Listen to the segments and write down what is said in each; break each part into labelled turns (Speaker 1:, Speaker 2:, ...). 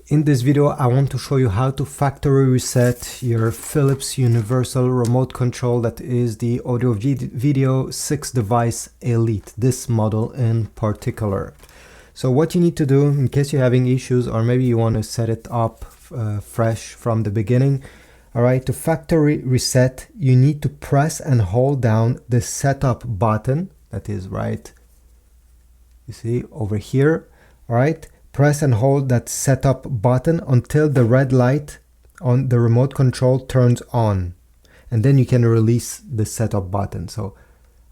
Speaker 1: In this video, I want to show you how to factory reset your Philips Universal Remote Control, that is the audio video 6 device Elite, this model in particular. So what you need to do, in case you're having issues or maybe you want to set it up fresh from the beginning, alright, to factory reset, you need to press and hold down the setup button, that is right, you see over here, alright. Press and hold that setup button until the red light on the remote control turns on, and then you can release the setup button. So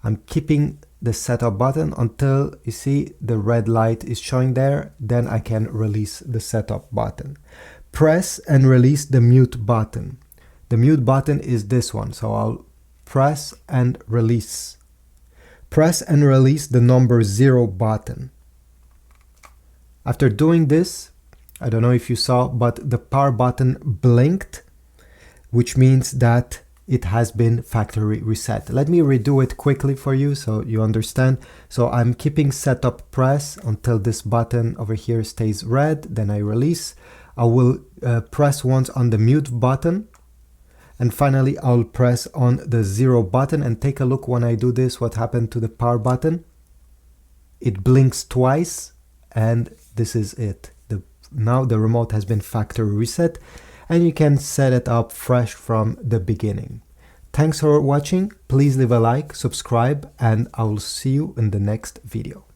Speaker 1: I'm keeping the setup button until you see the red light is showing there, then I can release the setup button. Press and release the mute button. The mute button is this one, so I'll press and release. Press and release the number 0 button. After doing this, I don't know if you saw, but the power button blinked, which means that it has been factory reset. Let me redo it quickly for you so you understand. So I'm keeping setup press until this button over here stays red, then I release. I will press once on the mute button, and finally I'll press on the 0 button, and take a look when I do this, what happened to the power button. It blinks twice, and this is it. Now the remote has been factory reset, and you can set it up fresh from the beginning. Thanks for watching. Please leave a like, subscribe, and I will see you in the next video.